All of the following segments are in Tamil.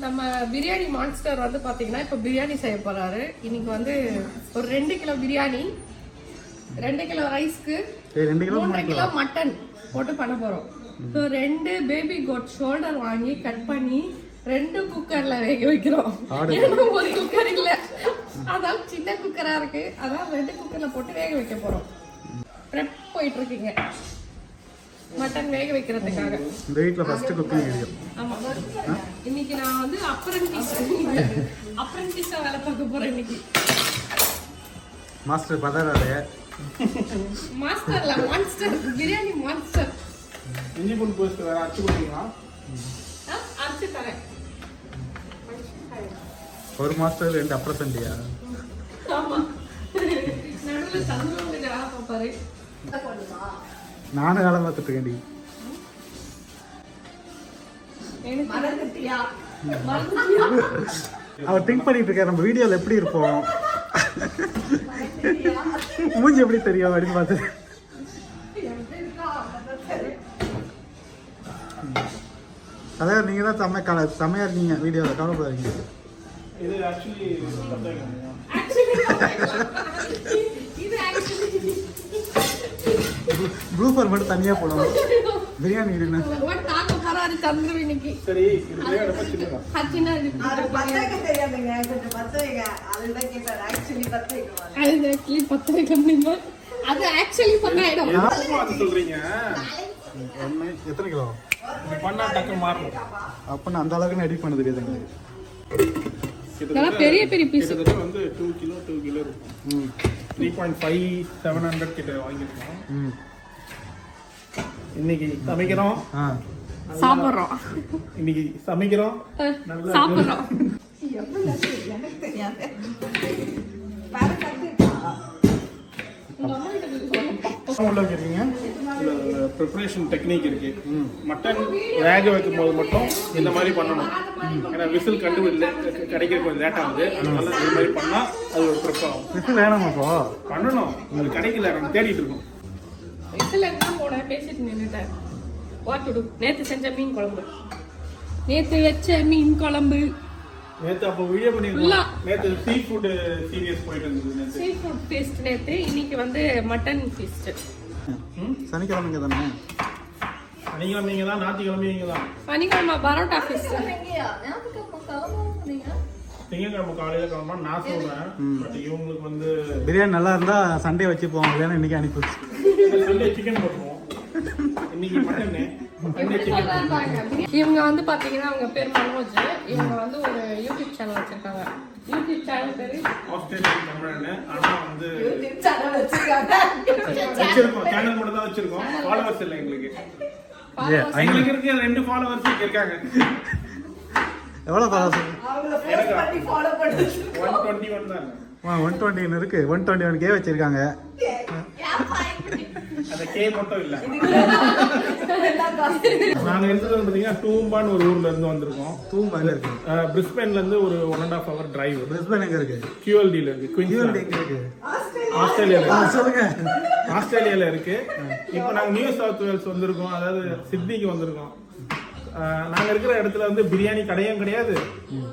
நம்ம பிரியாணி மான்ஸ்டர் வந்து பாத்தீங்கன்னா இப்ப பிரியாணி செய்ய போறாரு. இன்னைக்கு வந்து ஒரு 2 கிலோ பிரியாணி, 2 கிலோ ரைஸ்க்கு 3 கிலோ மட்டன் போட்டு பண்ண போறோம். 2 பேபி கோட் ஷோல்டர் வாங்கி கட் பண்ணி 2 குக்கர்ல வேக வைக்கிறோம். ஏன்னா ஒரு குக்கர் இல்ல, அதான் சின்ன குக்கரா இருக்கு, அதான் 2 குக்கர்ல போட்டு வேக வைக்க போறோம். ப்ரெப் போயிட்டு இருக்கீங்க மட்டன் வேக வைக்கிறதுக்காக. இந்த வீட்ல ஃபர்ஸ்ட் குக்கிங் வீடியோ. ஆமா, இன்னைக்கு நான் வந்து அப்ரண்டிஸா வேலை பார்க்க போறேன் இன்னைக்கு. மாஸ்டர் பதறாதே. மாஸ்டர்ல மான்ஸ்டர், பிரியாணி மான்ஸ்டர். இஞ்சி பூண்டு பேஸ்ட் வேற அரைச்சு கொடுத்தீங்களா? அரைச்சு தரேன். ஒரு மாஸ்டர் 2 அப்ரசன்டியா? ஆமா, நடுவுல சந்திரன் வேலை பார்ப்பாரு. நானும் வேலை பார்த்துட்டு இருக்கேன்டி. அவர் திங்க் பண்ணிட்டு இருக்காரு நம்ம வீடியோல எப்படி இருப்போம், மூஞ்சி எப்படி தெரியும் அப்படின்னு பார்த்து. அதாவது நீங்க தான் செம்மையா இருக்கீங்க வீடியோல, கவலைப்படாதீங்க. இது ஆக்சுவலி ப்ளூபர் மட்டும் தனியா போடணும். பிரியாணி சரி அது ஆக்சுவலி பண்ணாயிடும். சொல்றீங்க எத்தனை கிலோ பண்ணா டக்கு மாறணும். அப்ப அந்த அளவுக்கு எடிட் பண்ண தெரியாது எங்களுக்கு. பெரிய பெரிய பீஸ் வந்து 2 கிலோ இருக்கும். 3.5 700 கிட்ட வாங்கிருக்கோம். இன்னைக்கு சமைக்கிறோம், சாப்பிடுறோம். இன்னைக்கு சமைக்கிறோம், சாப்பிடுறோம். ப்ரிப்பரேஷன் டெக்னிக் இருக்கு. மட்டன் வேக வைக்கும் போது மட்டும் இந்த மாதிரி பண்ணணும். ஏன்னா விசில் கிடைக்கிற கொஞ்சம் லேட் ஆகுது, அதனால இந்த மாதிரி பண்ணா அது ஒரு ப்ரிப் ஆகும். விசில் வேணாமாப்போ? பண்ணணும், அது கிடைக்கல, நம்ம தேடிட்டு இருக்கோம். விசில் எல்லாம் போட பேசிட்டு நின்றுட்டேன். What to to. நேத்து செஞ்ச மீன் குழம்பு, நேத்து வச்ச மீன் குழம்பு. நேத்து அப்போ வீடியோ பண்ணிருக்கோம். நேத்து சீ ஃபுட் சீரியஸ் போயிட்டு இருந்தது. நேத்து சீ ஃபுட் ஃபீஸ்ட், நேத்து. இன்னைக்கு வந்து மட்டன் ஃபீஸ்ட். சனிக்கிழமைங்க தானே? சனிக்கிழமைங்க தான், ஞாயிற்றுக்கிழமைங்க தான். சனிக்கிழமை பரோட்டா ஃபீஸ்ட். திங்கக்கிழமை காலையில கிளம்பா நான் சொல்றேன். பட் இவங்களுக்கு வந்து பிரியாணி நல்லா இருந்தா சண்டே வச்சு போவாங்க, இல்லைன்னா இன்னைக்கு அனுப்பி சண்டே சிக்கன் போட்டுருவோம். இன்னைக்கு மட்டன், இவங்க வந்து பாத்தீங்கன்னா அவங்க பேர் மனோஜ். இவங்க வந்து ஒரு யூடியூப் சேனல் வச்சிருக்காங்க. யூடியூப் சேனல் பேரு ஆஸ்திரேலியன் தமிழன்னு. ஆனா வந்து வச்சிருக்கோம், சேனல் மட்டும் தான் வச்சிருக்கோம். ஃபாலோவர்ஸ் இல்லை எங்களுக்கு. எங்களுக்கு இருக்க 2 ஃபாலோவர்ஸ் இருக்காங்க. எவ்வளவு ஃபாலோவர்ஸ்? 121 தான். 121 இருக்கு. 121K வச்சிருக்காங்க. அந்த கே மட்டும் இல்ல. நாங்க இருந்தது பாத்தீங்கன்னா டூம்பான்னு ஒரு ஊர்ல இருந்து வந்திருக்கோம். தூம்பால இருக்கு. பிரிஸ்பேன்ல இருந்து ஒரு 1.5 hour டிரைவ். பிரிஸ்பேன் எங்க இருக்கு? QLD ல இருக்கு. குயின்ஸ்லாந்து எங்க இருக்கு? ஆஸ்திரேலியால. சொல்லுங்க. ஆஸ்திரேலியால இருக்கு. இப்போ நாங்க நியூ சவுத் வேல்ஸ் வந்திருக்கோம், அதாவது சிட்னிக்கு வந்திருக்கோம். நாங்க இருக்கிற இடத்துல வந்து பிரியாணி கடையும் கிடையாது.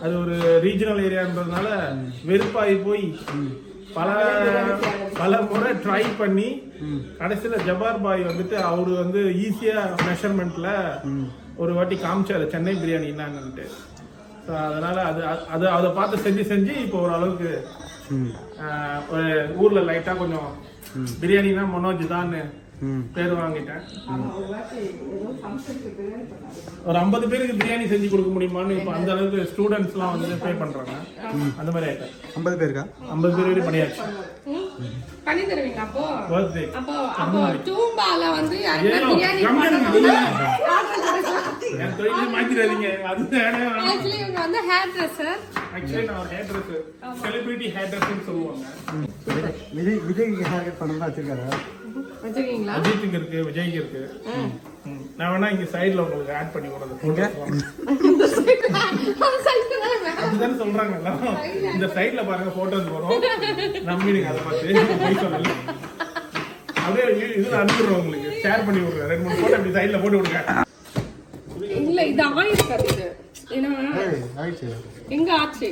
அது ஒரு ரீஜனல் ஏரியான்றதுனால வெறுப்பாகி போய் பல முறை ட்ரை பண்ணி கடைசியில ஜபார் பாய் வந்துட்டு அவரு வந்து ஈஸியா மெஷர்மெண்ட்ல ஒரு வாட்டி காமிச்சாரு சென்னை பிரியாணி என்னங்கன்ட்டு. அதனால அதை பார்த்து செஞ்சு இப்போ ஓரளவுக்கு ஊர்ல லைட்டா கொஞ்சம் பிரியாணினா மனோஜ் தான் பேர் வாங்கிட்டேன். ஒரு 50 பேருக்கு பிரியாணி செஞ்சு கொடுக்க முடியுமான்னு இப்ப அந்த அளவுக்கு ஸ்டூடெண்ட்ஸ் எல்லாம் வந்து பே பண்றாங்க. அந்த மாதிரி ஆயிட்டேன். 50 பேருக்கா? 50 பேர் பண்ணியாச்சு. பண்ணி தருவீங்க அப்போ? பர்த்டே அப்போ டூம்பால வந்து பிரியாணி என் தொழிலை மாத்திராதீங்க. ஆக்சுவலி இவங்க வந்து ஹேர் ட்ரெஸ்ஸர். ஆக்சுவலி நான் ஹேர் ட்ரெஸ்ஸர், செலிபிரிட்டி ஹேர் ட்ரெஸ்ஸர்னு சொல்லுவாங்க. விஜய் ஹேர் கட் பண்ணணும் வச்சிருக்காரு. வச்சிருக்கீங்களா? அஜித்துக்கு இருக்கு, விஜய்க்கு இருக்கு. நான் வேணா இங்க சைடுல உங்களுக்கு ஆட் பண்ணி விடுறது. அதுதானே சொல்றாங்க இந்த சைடுல பாருங்க போட்டோஸ் வரும், நம்பிடுங்க. அதை பார்த்து அப்படியே இதுல அனுப்பிடுறோம், உங்களுக்கு ஷேர் பண்ணி விடுறேன். 2-3 போட்டோ அப்படி சைடுல போட்டு விடுங்க. இல்ல இது ஆயிருக்காது. இது ஏன்னா ஆயிடுச்சு. எங்க ஆச்சு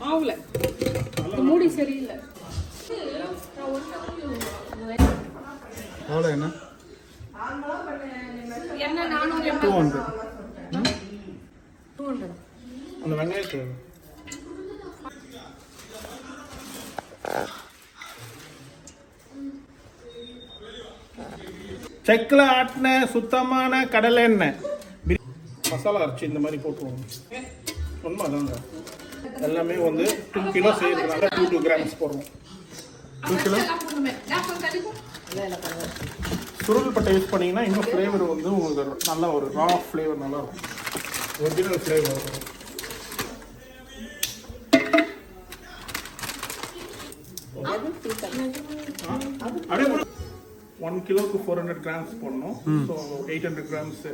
ஆவல, மூடி சரியில்லை. எவ்வளோ என்ன? என்ன 400 200. 200. அந்த வெங்காயத்தை செக்கில் ஆட்டின சுத்தமான கடலை எண்ணெய் மசாலா அரைச்சி இந்த மாதிரி போட்டுருவோம். உண்மை அதாங்க. எல்லாமே வந்து 2 கிலோ செய்யறதுனால 2 கிராம்ஸ் போடுறோம். 2 கிலோ சுருள் பட்டை யூஸ் பண்ணீங்கன்னா இன்னும் ஃப்ளேவர் வந்து உங்களுக்கு நல்லா ஒரு ரா ஃப்ளேவர் நல்லா இருக்கும். ஒரிஜினல் ஃப்ளேவர் வரும். அப்படியே 1 கிலோக்கு 400 கிராம்ஸ் போடணும். ஸோ 800 கிராம்ஸ்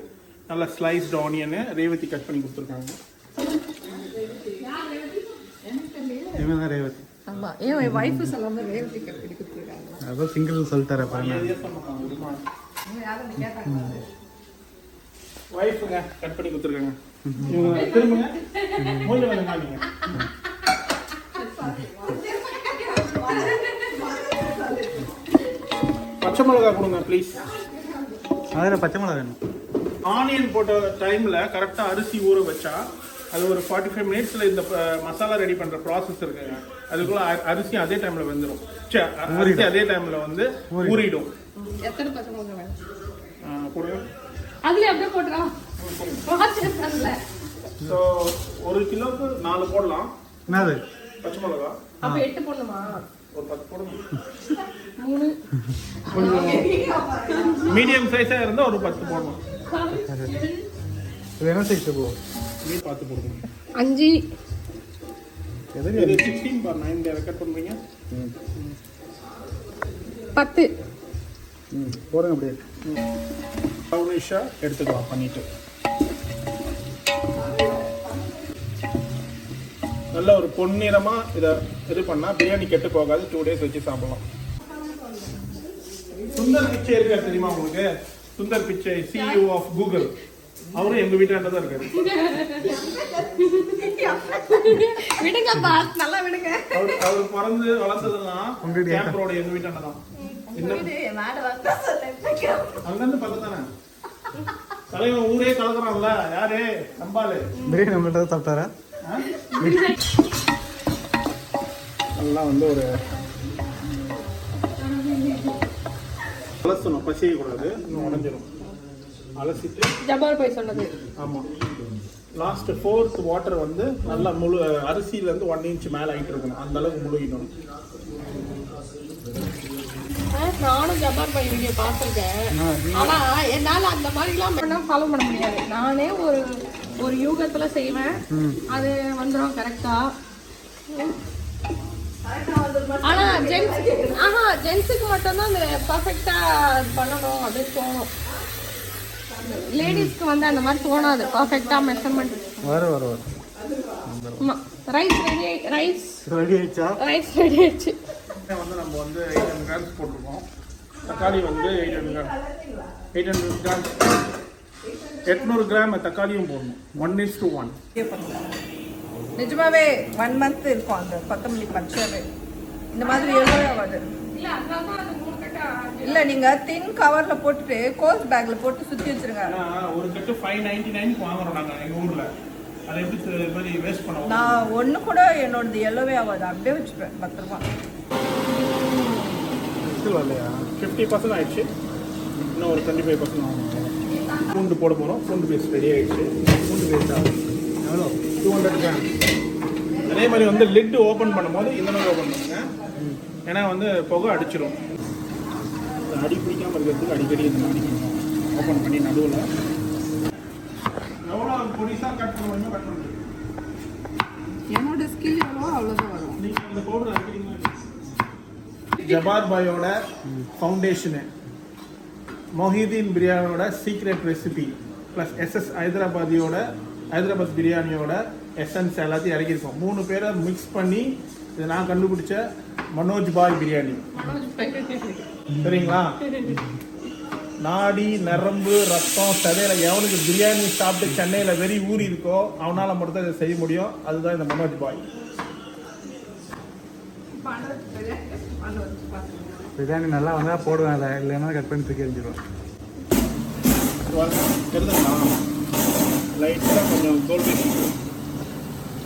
நல்லா ஸ்லைஸ்டு ஆனியனு ரேவதி கட் பண்ணி கொடுத்துருக்காங்க. இவன் தான் ரேவதி. ஆமா, என் வைஃப் சொல்லாம ரேவதி கட் பண்ணி கொடுத்துருக்காங்க. அதான் சிங்கிள் சொல்லிட்டார பாருங்க. வைஃபுங்க கட் பண்ணி கொடுத்துருக்காங்க. இவங்க திரும்புங்க மூஞ்சி வந்து மாட்டீங்க. பச்சை மிளகா கொடுங்க ப்ளீஸ். அதில் பச்சை மிளகா வேணும். ஆனியன் போட்ட டைமில் கரெக்டாக அரிசி ஊற வச்சா அது ஒரு 45 மினிட்ஸில் இந்த மசாலா ரெடி பண்ணுற ப்ராசஸ் இருக்குங்க. அதுக்குள்ள அரிசி அதே டைமில் வெந்துடும். அரிசி அதே டைமில் வந்து ஊறிடும். எத்தனை பச்சை மிளகா வேணும்? போடுங்க. அதுல அப்படியே போடுறா. ஸோ 1 கிலோக்கு 4 போடலாம். என்னது பச்சை மிளகா அப்ப 8 போடணுமா? ஒரு 10 போடணும். 3 மீடியம் சைஸாக இருந்தால் ஒரு 10 போடணும். இது என்ன சைஸ் போ? நீ பார்த்து போடுங்க. 5 எது? இது 16/9 ரெக்கார்ட் பண்ணுறீங்க. 10 போடுங்க அப்படியே. ப்ரௌனிஷாக எடுத்துக்கலாம் பண்ணிட்டு. நல்ல ஒரு பொன்னிறமாக இதை இது பண்ணால் பிரியாணி கெட்டு போகாது. 2 days வச்சு சாப்பிடலாம். சுந்தர் பிச்சை இருக்காரு தெரியுமா உங்களுக்கு? Sundar Pichai CEO of Google. அவரும் எங்க வீட்டாண்ட தான் இருக்காரு. விடுங்க பாஸ், நல்லா விடுங்க. அவர் பிறந்து வளர்ந்ததெல்லாம் கேம்ப் ரோடு எங்க வீட்டாண்ட தான். அங்கிருந்து பக்கத்தானே தலைவன் ஊரே கலக்குறான்ல. யாரு? நம்பாலு. பிரியாணி நம்மள்ட்ட தான் சாப்பிட்டாரா? அதெல்லாம் வந்து ஒரு அலசணும், பசியக்கூடாது, இன்னும் உடஞ்சிடும். அலசிட்டு ஜபார் போய் சொன்னது. ஆமாம், லாஸ்ட் 4th வாட்டர் வந்து நல்லா முழு அரிசியிலேருந்து 1 inch மேலே ஆகிட்டு இருக்கணும். அந்த அளவுக்கு முழுகிடணும். நானும் ஜபார் பாய் வீடியோ பார்த்துருக்கேன். ஆனா என்னால அந்த மாதிரிலாம் ஃபாலோ பண்ண முடியாது. நானே ஒரு யூகத்துல செய்வேன், அது வந்துடும் கரெக்டா. ஆனா ஜென்ஸுக்கு மட்டும்தான் அந்த பர்ஃபெக்டா பண்ணணும் அப்படின்னு தோணும். லேடிஸ்க்கு வந்து அந்த மாதிரி தோணாது. பர்ஃபெக்டா மெஷர்மெண்ட் வரும். ரைஸ் ரெடி ஆயிடுச்சு. வந்து நம்ம வந்து 800 grams போட்டிருக்கோம். தக்காளி வந்து 800 grams 800 கிராம் தக்காளியும் போடணும். 1:1. நிஜமாவே 1 month இருக்கும் அந்த கொத்தமல்லி பச்சைவே. இந்த மாதிரி எவ்வளோ ஆகுது? இல்லை நீங்கள் தின் கவரில் போட்டுட்டு கோஸ் பேக்கில் போட்டு சுற்றி வச்சுருங்க. ஒரு கட்டு 599 வாங்குறோம் நாங்கள் எங்கள் ஊரில். அதை எப்படி இது மாதிரி வேஸ்ட் பண்ணுவோம்? நான் ஒன்று கூட என்னோடது எல்லோவே ஆகாது, அப்படியே வச்சுப்பேன் பத்திரமா. 50% ஆயிடுச்சு. இன்னும் ஒரு 25% ஆகும். பூண்டு போட போகிறோம். பூண்டு பேஸ்ட் ரெடி ஆகிடுச்சு. பூண்டு பேஸ்ட் ஆகும் எவ்வளோ? 200 கிராம். அதே மாதிரி வந்து லிட்டு ஓப்பன் பண்ணும்போது இந்த மாதிரி ஓப்பன் பண்ணுங்க. ஏன்னா வந்து புகை அடிச்சிடும். அடி பிடிக்காமல் இருக்கிறதுக்கு அடிக்கடி இந்த மாதிரி ஓப்பன் பண்ணி நடுவில் எவ்வளோ பொடிசாக கட் பண்ணுவோம் கட் பண்ணுறது. என்னோட ஸ்கில் எவ்வளோ அவ்வளோதான் வரும். நீங்கள் இந்த பவுடர் அடிக்கிறீங்க. ஜபார் பாயோட ஃபவுண்டேஷனு, மொஹிதீன் பிரியாணியோட secret recipe plus SS Hyderabad பிரியாணியோட எசன்ஸ் எல்லாத்தையும் இறக்கியிருக்கோம். 3 பேரை மிக்ஸ் பண்ணி இதை நான் கண்டுபிடிச்ச மனோஜ் பாய் பிரியாணி. சரிங்களா? நாடி நரம்பு ரத்தம் சதையில எவனுக்கு பிரியாணி சாப்பிட்டு சென்னையில் வெறி ஊறி இருக்கோ அவனால் மட்டும் தான் இதை செய்ய முடியும். அதுதான் இந்த மனோஜ் பாய். பிரியாணி நல்லா வந்தால் போடுவேன், அதை இல்லைன்னா கட் பண்ணி தூக்கி எறிஞ்சிடுவேன். தெரியுதுங்களா? லைட்டாக கொஞ்சம் கோல்டன்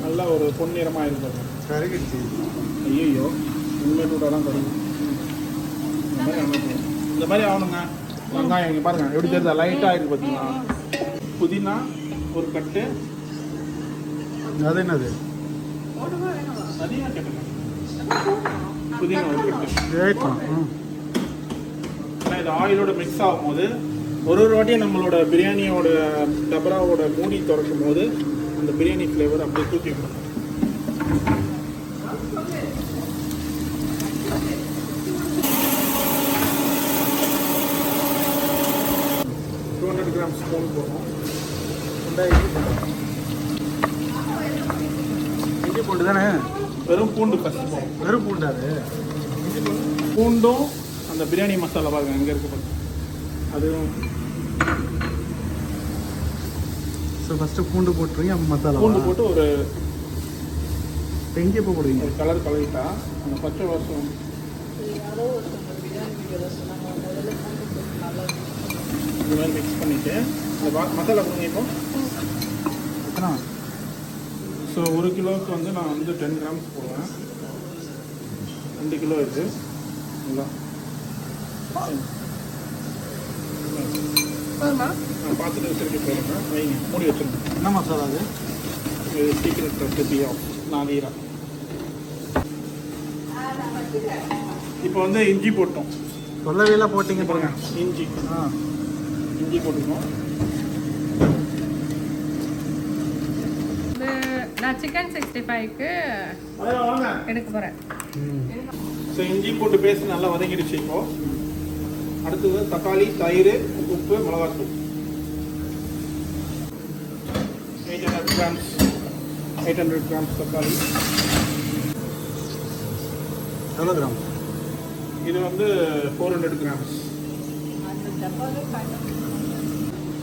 நல்லா ஒரு பொன்னிறமாக இருக்கும். கருகிடுச்சு. ஐயோ உண்மையை தான் கருகும். இந்த மாதிரி ஆகணுங்க. வெங்காயம் இங்கே பாருங்க எப்படி தெரியுதா, லைட்டாக இருக்குது பார்த்தீங்களா? புதினா ஒரு கட்டு. அது என்னது? அதிகமாக கேட்டுங்க. புதினா ஒரு கட்டு. ஆனால் இது ஆயிலோட மிக்ஸ் ஆகும்போது ஒரு வாட்டியும் நம்மளோட பிரியாணியோட டபராவோட மூடி திறக்கும் போது அந்த பிரியாணி ஃப்ளேவர் அப்படியே தூக்கி கொடுக்கும். 200 கிராம் ஸ்பூன் போடுறோம். இஞ்சி பூண்டு தானே? வெறும் பூண்டு ஃபஸ்ட் போகும். வெறும் பூண்டாது? பூண்டும் அந்த பிரியாணி மசாலா பாருங்க எங்கே இருக்கு பாருங்க. அதுவும் ஸோ ஃபஸ்ட்டு பூண்டு போட்டுருங்க, மசாலா பூண்டு போட்டு ஒரு இஞ்சி பூ போடுவீங்க. ஒரு கலர் கலவிட்டா அந்த பச்சை வாசம் இது மாதிரி மிக்ஸ் பண்ணிவிட்டு அந்த மசாலா கொடுங்க. இப்போ எத்தனை? ஸோ 1 கிலோவுக்கு வந்து நான் வந்து 10 கிராம்ஸ் போடுவேன். 2 கிலோ இருக்குது. நான் பார்த்துட்டு வச்சுருக்கேன். போடுறேன், வைங்க, மூடி வச்சுருங்க. என்ன மசாலா அது? இது சீக்கிரம் ரெசிபியா நாதீரா. இப்போ வந்து இஞ்சி போட்டோம். சொல்லவே எல்லாம் போட்டிங்க பாருங்க. இஞ்சி இஞ்சி போட்டுக்கணும். நான் சிக்கன் 65க்கு எடுக்க போகிறேன். ஸோ இஞ்சி போட்டு பேஸ்ட் நல்லா வதங்கிடுச்சு. இப்போ அடுத்தது தக்காளி, தயிர், உப்பு, மிளகாத்தூள். 800 கிராம்ஸ் தக்காளி. எவ்வளோ கிராம்? இது வந்து 400 கிராம்ஸ்.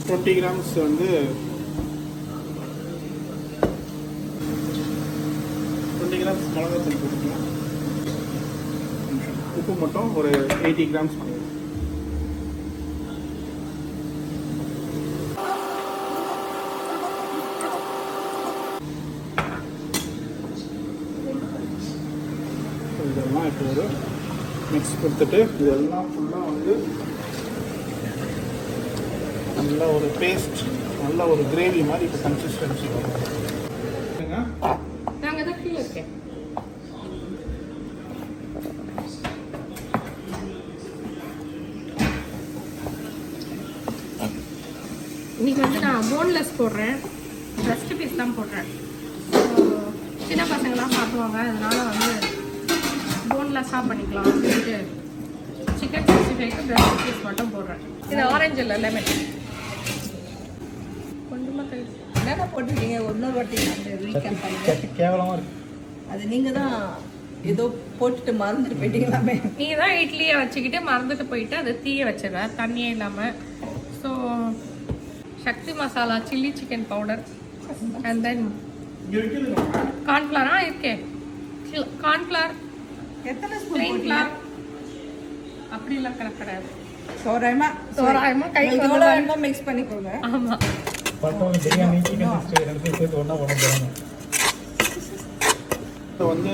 20 கிராம்ஸ் வந்து 20 கிராம்ஸ் மிளகாத்தூள் போட்டுக்கலாம். உப்பு மட்டும் ஒரு 80 கிராம்ஸ் பண்ணிடுவோம். இதெல்லாம் இப்போ ஒரு மிக்ஸ் கொடுத்துட்டு இதெல்லாம் ஃபுல்லாக வந்து நல்ல ஒரு பேஸ்ட், நல்ல ஒரு கிரேவி மாதிரி இப்போ கன்சிஸ்டன்சி வரும். நாங்கள் தான் கீழே இருக்கேன். இன்னைக்கு வந்து நான் போன்லெஸ் போடுறேன், பிரஸ்ட் பீஸ் தான் போடுறேன். சின்ன பசங்களாம் சாப்பிடுவாங்க, அதனால வந்து போன்லெஸ்ஸாக பண்ணிக்கலாம் அப்படின்ட்டு சிக்கன் 65க்கு பிரஸ்ட் பீஸ் மட்டும் போடுறேன். இது ஆரஞ்சு இல்லை, லெமன். கொஞ்சமாக தயிர் என்னென்ன போட்டிருக்கீங்க? இன்னொரு வாட்டி அந்த ரீகேப் பண்ணுங்க. கேவலமாக இருக்கு. அது நீங்கள் தான் ஏதோ போட்டுட்டு மறந்துட்டு போயிட்டீங்களாமே. நீ தான் இட்லியை வச்சுக்கிட்டு மறந்துட்டு போயிட்டு அதை தீய வச்சிடுவேன் தண்ணியே இல்லாமல். So Sakthi masala, chilli chicken powder, and then கார்ன்ஃப்ளவரா இருக்கேன். கார்ன்ஃப்ளவர், எத்தனை ஸ்பூன் பிளெயின் போட்டீங்க? ஃப்ளவர் அப்படிலாம் கணக்கு கிடையாது. தோராயமாக கை எவ்வளோ வேணுமோ மிக்ஸ் பண்ணிக்கோங்க. ஆமாம். பிரியாணி சிக்கன் 65 சேர்த்து ஒன்றா போட போகிறாங்க. இப்போ வந்து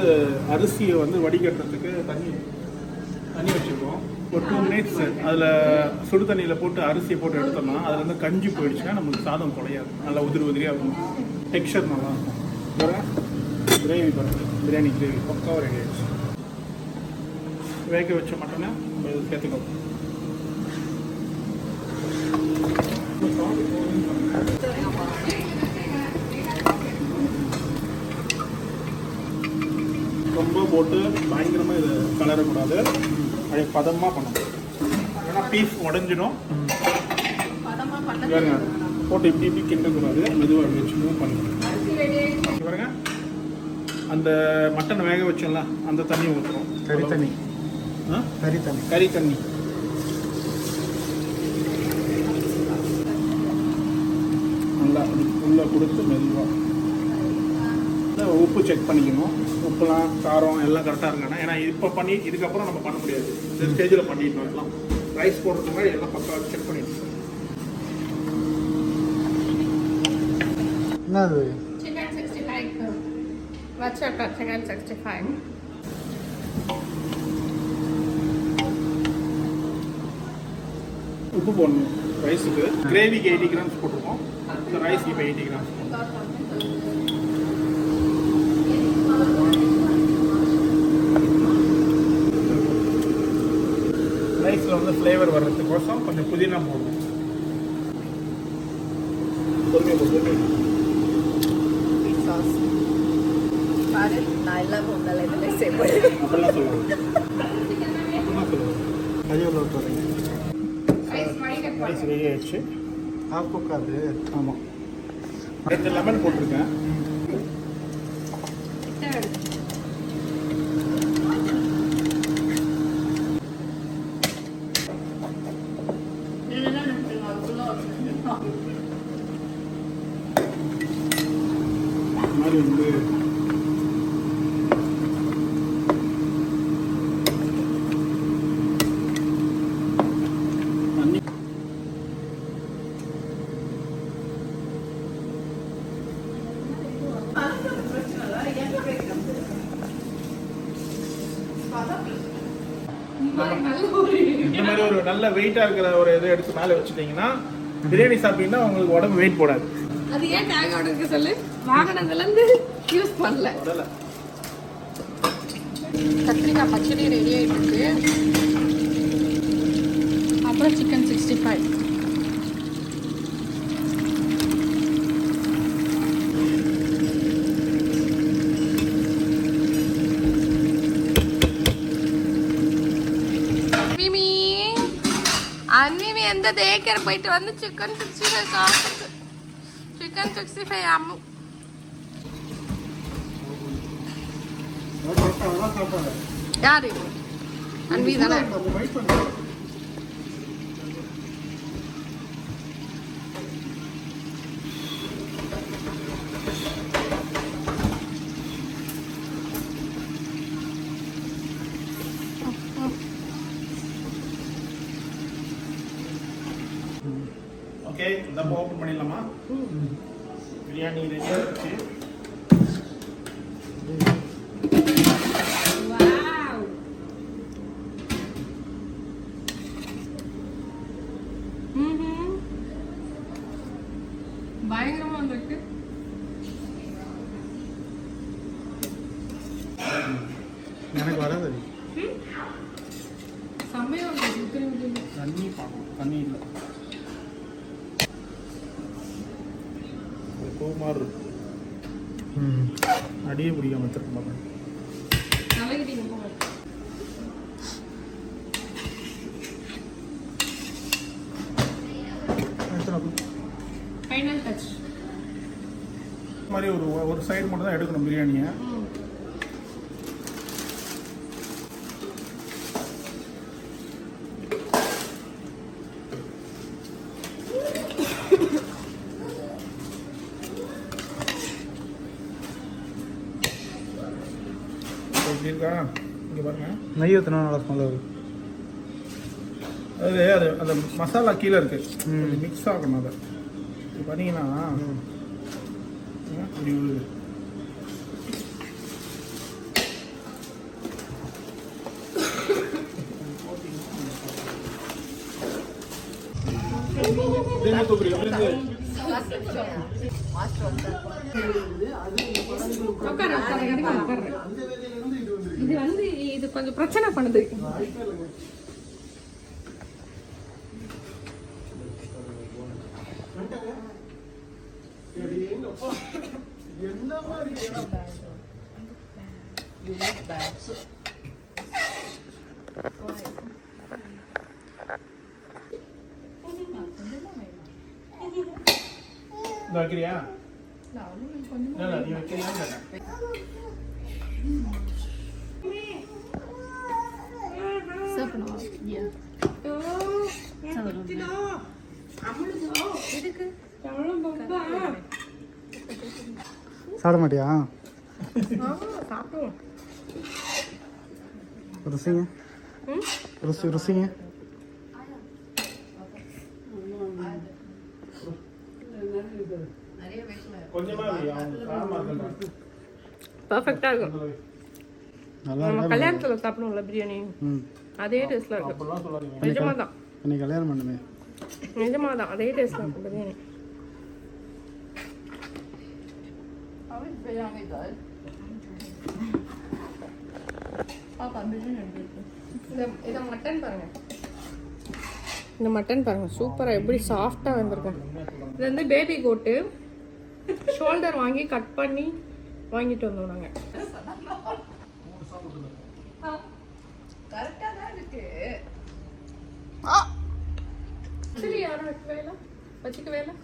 அரிசியை வந்து வடிகட்டுறதுக்கு தண்ணி வச்சுருக்கோம். ஒரு 2 மினிட்ஸ் அதில் சுடு தண்ணியில் போட்டு அரிசியை போட்டு எடுத்தோம்னா அதில் வந்து கஞ்சி போயிடுச்சுன்னா நம்மளுக்கு சாதம் குறையாது, நல்லா உதிரியாக இருக்கும், டெக்ஸ்சர் நல்லா இருக்கும். கிரேவி பாருங்கள், பிரியாணி கிரேவி பக்காவாக ரெடி ஆகிடுச்சு. வேக வச்ச மட்டனை சேர்த்துக்கோங்க. ரொம்ப போட்டு பயங்கரமாக இதை கலரக்கூடாது, அப்படியே பதமாக பண்ணணும். ஏன்னா பீஸ் உடஞ்சிடும். பாருங்க, போட்டு இப்படி கிண்டக்கூடாது, மெதுவாக வச்சு மூவ் பண்ணிக்கணும். பாருங்க, அந்த மட்டன் வேக வச்சோம்ல அந்த தண்ணி ஊற்றுறோம். கறி தண்ணி. கறி தண்ணி உள்ளே கொடுத்து மெதுவாக உப்பு செக் பண்ணிக்கணும். உப்புலாம் காரம் எல்லாம் கரெக்டாக இருக்கானா, ஏன்னா இப்போ பண்ணி இதுக்கப்புறம் நம்ம பண்ண முடியாது. இந்த ஸ்டேஜில் பண்ணிடணும். எல்லாம் ரைஸ் போடுறதுக்கு முன்னாடி எல்லாம் பக்கம் செக் பண்ணிடணும். என்னது Chicken 65. What's your chicken 65? உப்பு போடணும் ரைஸுக்கு. கிரேவிக்கு 80 கிராம்ஸ் போட்டிருக்கோம். ரைஸ் இப்போ 80 கிராம்ஸ். ரைஸில் வந்து ஃப்ளேவர் வர்றதுக்கோசம் கொஞ்சம் புதினா போடணும். பொறுமையாக போட்டு சாஸ் பாரு, நான் எல்லாம் உங்களை இதில் சேர்ப்பேன். அப்படிலாம் சொல்லுவாங்க. அப்படிலாம் சொல்லுவாங்க. கறி உள்ள விட்டு வரீங்க. ரைஸ் ரெடி ஆயிடுச்சு. ஹாஃப் குக் அது. ஆமாம், 2 லெமன் போட்டிருக்கேன். இந்த மாதிரி வந்து தண்ணி இந்த மாதிரி ஒரு நல்ல வெயிட்டாக இருக்கிற ஒரு இதை எடுத்து மேலே வச்சுட்டிங்கன்னா பிரியாணி சாப்பிட்டீங்கன்னா உங்களுக்கு உடம்பு வெயிட் போடாது. அது ஏன் டேக் இருக்கு சொல்லு. வாங்கினதுலேருந்து யூஸ் பண்ணல. உடல கத்திரிக்காய் பச்சடி ரெடி ஆகிட்டு இருக்கு. அப்புறம் சிக்கன் 65. அன்னிவி எந்த தேக்கர் போயிட்டு வந்து சிக்கன் 65 சாப்பிட்டு சிக்கன் 65 அம்மு யாரு அன்வி தானே. ஓகே, நம்ம ஓப்பன் பண்ணிடலாமா? பிரியாணி ரெடி ஆகிடுச்சு. பயங்கரமா இருக்கு. எனக்கு வராது. செம்மையா இருக்கு. தண்ணி பார்க்கணும், தண்ணி இல்லை. பூ மாதிரி இருக்கும். அடியே பிடிக்காம வச்சிருக்க மாட்டேன். தலைகிட்டீங்க போங்க. Final touch. இந்த மாதிரி ஒரு சைடு மட்டும் தான் எடுக்கணும் பிரியாணியை. எப்படி இருக்கா? இங்கே பாருங்க. நெய் ஊற்றினா நல்லா ஸ்மெல் வரும். அது அந்த மசாலா கீழே இருக்கு, மிக்ஸ் ஆகணும். அதை இது பண்ணீங்கன்னா இப்படி ஒரு இது வந்து இது கொஞ்சம் பிரச்சனை பண்ணுது. வைக்கிறியா? நீ வைக்கிறியா? சாப்பிட மாட்டியா? சாப்பிடுவோம். ருசிங்க, ருசிங்க. கொஞ்சமா பர்ஃபெக்டா இருக்கும். நல்லா நம்ம கல்யாணத்துல சாப்பிடுவோம்ல பிரியாணி, அதே டேஸ்ட்ல இருக்கு. அப்படிலாம் சொல்லாதீங்க. நிஜமாதான், இன்னைக்கு கல்யாணம் பண்ணுமே. நிஜமாதான் அதே டேஸ்ட்ல இருக்கு பிரியாணி. இத மட்டன் பாருங்க, இந்த மட்டன் பாருங்க சூப்பரா எப்படி சாஃப்டா வந்திருக்கு. இது வந்து பேபி கோட்டு ஷோல்டர் வாங்கி கட் பண்ணி வாங்கிட்டு வந்தோம் நாங்க. கரெக்டா தான் இருக்கு. சரி யாரும் வச்சுக்கவே இல்லை.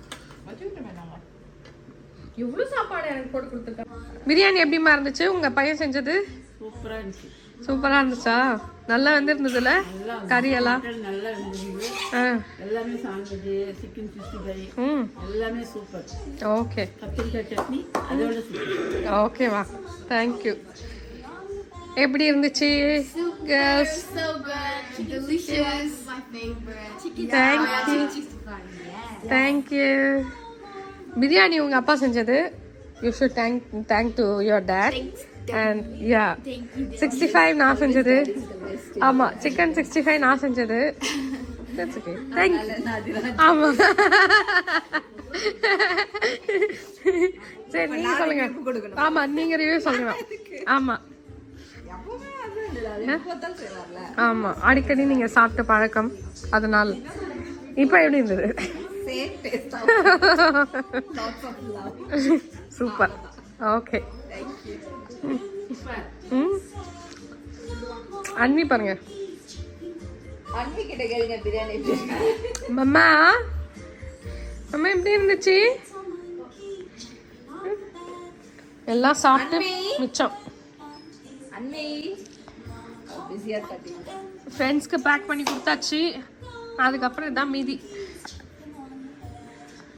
எவ்வளவு சாப்பாடு எனக்கு போட்டு கொடுத்துருக்காங்க. பிரியாணி எப்படிமா இருந்துச்சு உங்க பையன் செஞ்சது? சூப்பரா இருந்துச்சு. சூப்பரா இருந்துச்சா? நல்லா வந்திருந்ததுல கறி எல்லாம்? நல்லா இருந்தது. எல்லாமே சாப்பிட்டது. சிக்கன் 65 எல்லாமே சூப்பர். ஓகே, கத்திரிக்காய் சட்னி அதோட சூப்பர். ஓகேவா, தேங்க்யூ. எப்படி இருந்துச்சு girls? So good, delicious. My favorite. Chicken. Thank you. Biryani உங்க அப்பா செஞ்சது. You should thank to your dad. And yeah, 65 நான் செஞ்சது. ஆமா, சிக்கன் 65 நான் செஞ்சது. That's okay. Thank you. ஆமா. சரி நீங்க சொல்லுங்க. ஆமா நீங்க ரிவ்யூ சொல்லுங்க. ஆமா ஆமா, அடிக்கடி நீங்க சாப்பிட்ட பழக்கம் அதனால. இப்ப எப்படி இருந்தது? சூப்பர். ஓகே, அண்ணி பாருங்க. அண்ணி கிட்ட கேளுங்க பிரியாணி எப்படி இருக்கு. மம்மா அம்மா எப்படி இருந்துச்சு? எல்லாம் சாப்பிட்டு மிச்சம். அண்ணி பிஸியா இருக்காட்டி ஃப்ரெண்ட்ஸ்க்கு பேக் பண்ணி கொடுத்தாச்சு. அதுக்கப்புறம் இதான் மீதி.